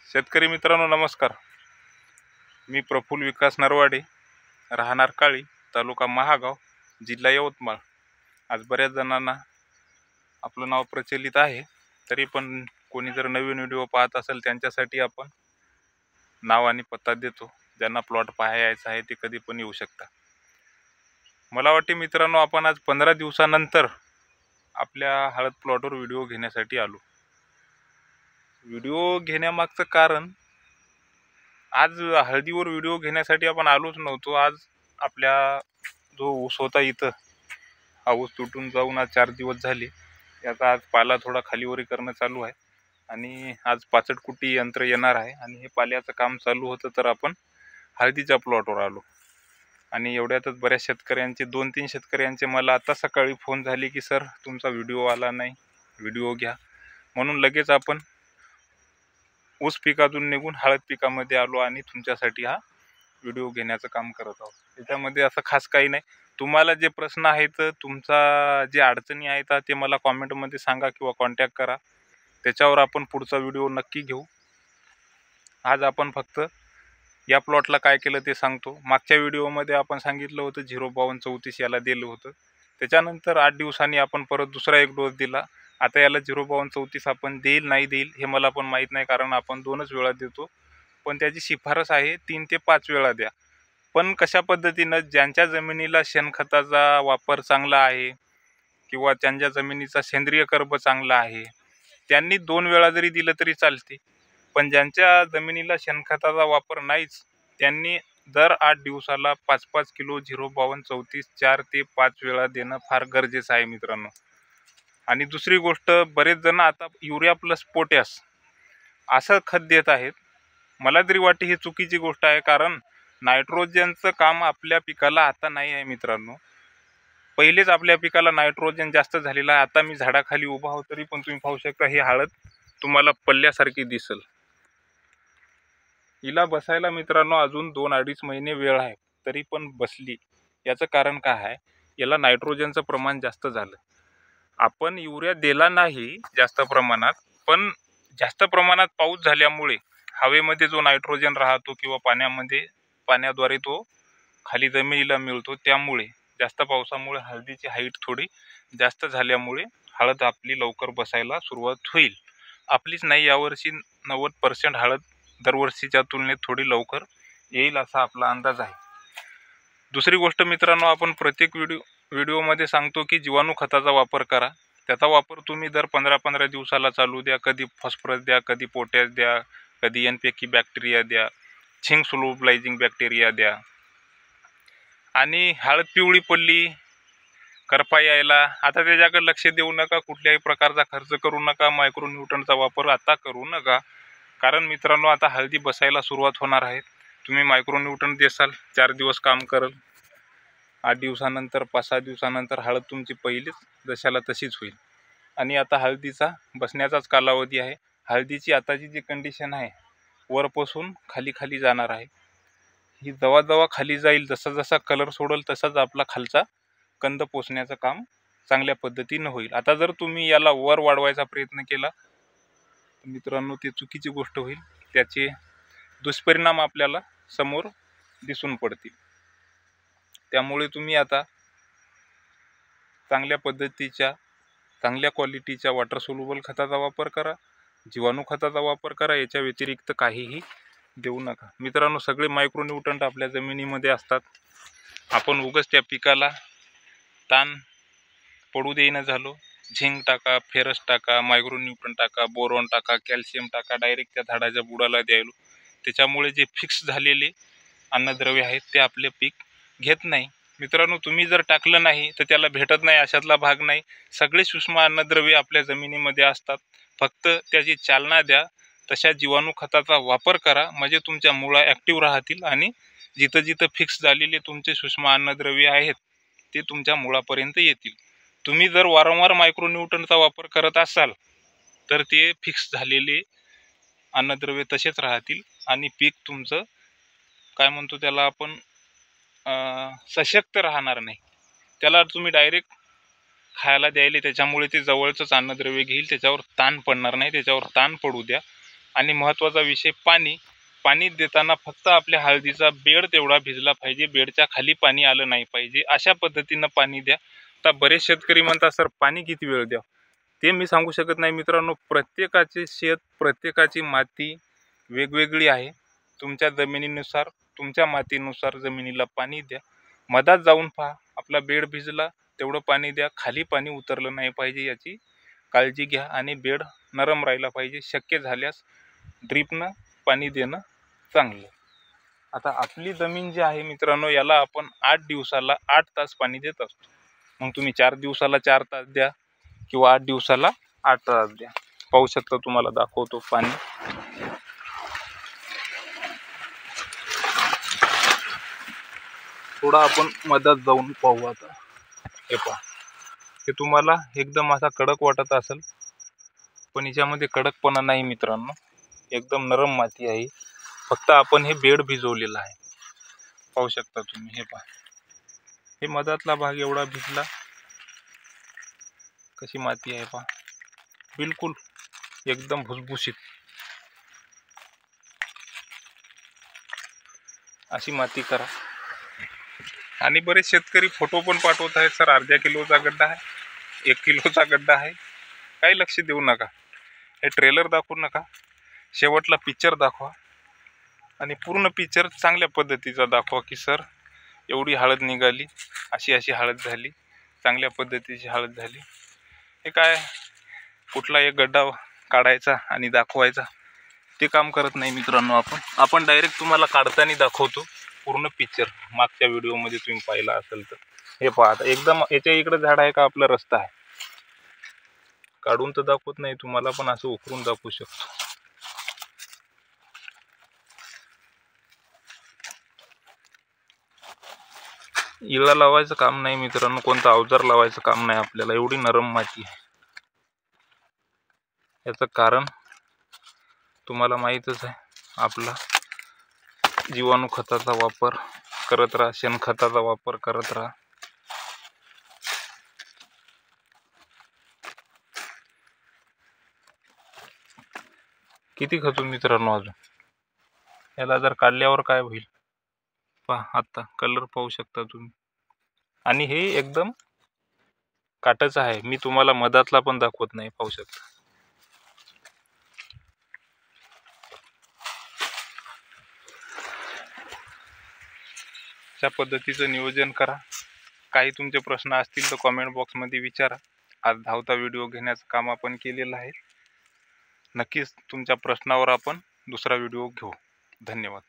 शेतकरी मित्रांनो नमस्कार. मी प्रफुल्ल विकास नरवाडे, राहणार काळी, तालुका महागाव, जिल्हा यवतमाळ. आज बऱ्याच जणांना आपलं नाव प्रचलित आहे, तरी पण कोणी जर नवीन व्हिडिओ पाहत असेल त्यांच्यासाठी आपण नाव आणि पत्ता देतो. ज्यांना प्लॉट पाहायचा आहे ते कधी पण येऊ शकता. मला वाटते मित्रांनो आपण आज 15 दिवसानंतर आपल्या हळद प्लॉटवर व्हिडिओ घेण्यासाठी आलो. व्हिडिओ घेण्यामागचं कारण, आज हळदीवर व्हिडिओ घेण्यासाठी आपण आलोच नव्हतो. आज आपल्या जो ऊस होता इथं, हा ऊस तुटून जाऊन आज 4 दिवस झाले. याचा आज पाला थोडा खालीवरी करणं चालू आहे आणि आज पाचट कुटी यंत्र येणार आहे आणि हे पाल्याचं काम चालू होतं तर आपण हळदीच्या प्लॉटवर आलो. आणि एवढ्यातच बऱ्याच शेतकऱ्यांचे 2-3 शेतकऱ्यांचे मला आता सकाळी फोन झाले की सर तुमचा व्हिडिओ आला नाही, व्हिडिओ घ्या. म्हणून लगेच आपण ऊस पिकातून निघून हळद पिकामध्ये आलो आणि तुमच्यासाठी हा व्हिडिओ घेण्याचं काम करत आहोत. त्याच्यामध्ये असं खास काही नाही. तुम्हाला जे प्रश्न आहेत, तुमचा जे अडचणी आहेत ते मला कॉमेंटमध्ये सांगा किंवा कॉन्टॅक्ट करा. त्याच्यावर आपण पुढचा व्हिडिओ नक्की घेऊ. आज आपण फक्त या प्लॉटला काय केलं ते सांगतो. मागच्या व्हिडिओमध्ये आपण सांगितलं होतं 05234 याला दिलं होतं. त्याच्यानंतर 8 दिवसांनी आपण परत दुसरा एक डोस दिला. आता याला 05234 आपण देईल नाही देईल हे मला पण माहीत नाही, कारण आपण 2च वेळा देतो. पण त्याची शिफारस आहे 3 ते 5 वेळा द्या. पण कशा पद्धतीनं, ज्यांच्या जमिनीला शेणखताचा वापर चांगला आहे किंवा त्यांच्या जमिनीचा सेंद्रिय कर्ब चांगला आहे त्यांनी 2 वेळा जरी दिलं तरी चालते. पण ज्यांच्या जमिनीला शेणखताचा वापर नाहीच त्यांनी दर 8 दिवसाला 5-5 किलो 05234 4 ते 5 वेळा देणं फार गरजेचं आहे मित्रांनो. आणि दुसरी गोष्ट, बरेच जण आता युरिया प्लस पोटॅश असं खत देत आहेत. मला तरी वाटते ही चुकीची गोष्ट आहे, कारण नायट्रोजनचं काम आपल्या पिकाला आता नाही आहे मित्रांनो. पहिलेच आपल्या पिकाला नायट्रोजन जास्त झालेलं आहे. आता मी झाडाखाली उभा आहो तरी पण तुम्ही पाहू शकता ही हळद तुम्हाला पल्ल्यासारखी दिसेल. हिला बसायला मित्रांनो अजून 2-2.5 महिने वेळ आहे, तरी पण बसली. याचं कारण काय आहे, याला नायट्रोजनचं प्रमाण जास्त झालं. आपण युरिया दिला नाही जास्त प्रमाणात, पण जास्त प्रमाणात पाऊस झाल्यामुळे हवेमध्ये जो नायट्रोजन राहतो किंवा पाण्याद्वारे तो खाली जमिनीला मिळतो, त्यामुळे जास्त पावसामुळे हळदीची हाईट थोडी जास्त झाल्यामुळे हळद आपली लवकर बसायला सुरुवात होईल. आपलीच नाही, यावर्षी 90% हळद दरवर्षीच्या तुलनेत थोडी लवकर येईल असा आपला अंदाज आहे. दुसरी गोष्ट मित्रांनो, आपण प्रत्येक व्हिडिओमध्ये सांगतो की जीवाणू खताचा वापर करा. त्याचा वापर तुम्ही दर 15-15 दिवसाला चालू द्या. कधी फॉस्फरस द्या, कधी पोटॅश द्या, कधी एनपीके बॅक्टेरिया द्या, झिंक सोल्युबलायझिंग बॅक्टेरिया द्या. आणि हळद पिवळी पडली, करपा यायला, आता त्याच्याकडे लक्ष देऊ नका. कुठल्याही प्रकारचा खर्च करू नका. मायक्रोन्यूट्रनचा वापर आता करू नका, कारण मित्रांनो आता हळदी बसायला सुरुवात होणार आहे. तुम्ही मायक्रोन्यूट्रन देसाल, 4 दिवस काम करल. 8 दिवसानंतर 5-6 दिवसानंतर हळद तुमची पहिलीच जशाला तशीच होईल. आणि आता हळदीचा बसण्याचाच कालावधी आहे. हळदीची आताची जी कंडिशन आहे, वरपासून खाली खाली जाणार आहे. ही जेव्हा खाली जाईल, जसा जसा कलर सोडेल तसाच आपला खालचा कंद पोचण्याचं काम चांगल्या पद्धतीनं होईल. आता जर तुम्ही याला वर वाढवायचा प्रयत्न केला तर मित्रांनो ती चुकीची गोष्ट होईल. त्याचे दुष्परिणाम आपल्याला समोर दिसून पडतील. त्यामुळे तुम्ही आता चांगल्या पद्धतीच्या, चांगल्या क्वालिटीच्या वॉटर सोल्युबल खताचा वापर करा, जीवाणू खताचा वापर करा. याच्या व्यतिरिक्त काहीही देऊ नका मित्रांनो. सगळे मायक्रोन्यूट्रंट आपल्या जमिनीमध्ये असतात. आपण उगाच त्या पिकाला ताण पडू देईना झालो. झिंक टाका, फेरस टाका, मायक्रोन्यूट्रन टाका, बोरॉन टाका, कॅल्शियम टाका, डायरेक्ट त्या झाडाच्या बुडाला द्यायलो. त्याच्यामुळे जे फिक्स झालेले अन्नद्रव्य आहेत ते आपले पीक घेत नाही. मित्रांनो तुम्ही जर टाकलं नाही तर त्याला भेटत नाही अशातला भाग नाही. सगळे सूक्ष्म अन्नद्रव्य आपल्या जमिनीमध्ये असतात. फक्त त्याची चालना द्या. तशा जीवाणू खताचा वापर करा, म्हणजे तुमच्या मुळा ॲक्टिव्ह राहतील आणि जिथं जिथं फिक्स झालेले तुमचे सूक्ष्म अन्नद्रव्य आहेत ते तुमच्या मुळापर्यंत येतील. तुम्ही जर वारंवार मायक्रोन्यूट्रनचा वापर करत असाल तर ते फिक्स झालेले अन्नद्रव्य तसेच राहतील आणि पीक तुमचं, काय म्हणतो त्याला आपण, सशक्त राहणार नाही. त्याला तुम्ही डायरेक्ट खायला द्यायले, त्याच्यामुळे ते जवळचंच अन्नद्रव्य घेईल. त्याच्यावर ताण पडणार नाही. त्याच्यावर ताण पडू द्या. आणि महत्त्वाचा विषय पाणी देताना फक्त आपल्या हळदीचा बेड तेवढा भिजला पाहिजे, बेडच्या खाली पाणी आलं नाही पाहिजे, अशा पद्धतीनं पाणी द्या. आता बरेच शेतकरी म्हणतात सर पाणी किती वेळ द्या, ते मी सांगू शकत नाही मित्रांनो. प्रत्येकाचे शेत, प्रत्येकाची माती वेगवेगळी आहे. तुमच्या जमिनीनुसार, तुमच्या मातीनुसार जमिनीला पाणी द्या. मधात जाऊन पहा, आपला बेड भिजला तेवढं पाणी द्या, खाली पाणी उतरलं नाही पाहिजे याची काळजी घ्या. आणि बेड नरम राहिला पाहिजे. शक्य झाल्यास ड्रीपनं पाणी देणं चांगलं. आता आपली जमीन जी आहे मित्रांनो, याला आपण 8 दिवसाला 8 तास पाणी देत असतो. मग तुम्ही 4 दिवसाला 4 तास द्या किंवा 8 दिवसाला 8 तास द्या. पाहू शकता, तुम्हाला दाखवतो पाणी. थोडा आपण मधात जाऊन पाहू. आता हे पहा, हे तुम्हाला एकदम असा कडक वाटत असेल, पण याच्यामध्ये कडकपणा नाही मित्रांनो, एकदम नरम माती आहे. फक्त आपण हे बेड भिजवलेलं आहे. पाहू शकता तुम्ही. हे पहा, हे मधातला भाग एवढा भिजला, कशी माती आहे पहा, बिलकुल एकदम भुसभुशीत अशी माती करा. आणि बरेच शेतकरी फोटो पण पाठवत आहेत, सर अर्ध्या किलोचा गड्डा आहे, 1 किलोचा गड्डा आहे. काही लक्ष देऊ नका, हे ट्रेलर दाखवू नका, शेवटला पिक्चर दाखवा. आणि पूर्ण पिक्चर चांगल्या पद्धतीचा दाखवा की सर एवढी हळद निघाली, अशी अशी हळद झाली, चांगल्या पद्धतीची हळद झाली. हे काय कुठला एक गड्डा काढायचा आणि दाखवायचा, ते काम करत नाही मित्रांनो. आपण डायरेक्ट तुम्हाला काढताना दाखवतो पूर्ण पिक्चर. मागच्या व्हिडिओमध्ये तुम्ही पाहिला असेल तर. हे पहा, आता एकदम याच्या इकडे झाड आहे का आपला रस्ता आहे, काढून तर दाखवत नाही तुम्हाला, पण असं उकरून दाखवू शकतो. इळा लावायचं काम नाही मित्रांनो, कोणतं अवजार लावायचं काम नाही आपल्याला, एवढी नरम माती आहे. याचं कारण तुम्हाला माहीतच आहे, आपला जीवाणू खताचा वापर करत राहा, शेणखताचा वापर करत राहा. किती खचून मित्रांनो अजून, याला जर काढल्यावर काय होईल पहा. आता कलर पाहू शकता तुम्ही. आणि हे एकदम काटच आहे, मी तुम्हाला मधातला पण दाखवत नाही, पाहू शकता. अशा पद्धतीचं नियोजन करा. काही तुमचे प्रश्न असतील तर कमेंट बॉक्समध्ये विचारा. आज धावता व्हिडिओ घेण्याचं काम आपण केलेलं आहे. नक्कीच तुमच्या प्रश्नावर आपण दुसरा व्हिडिओ घेऊ. धन्यवाद.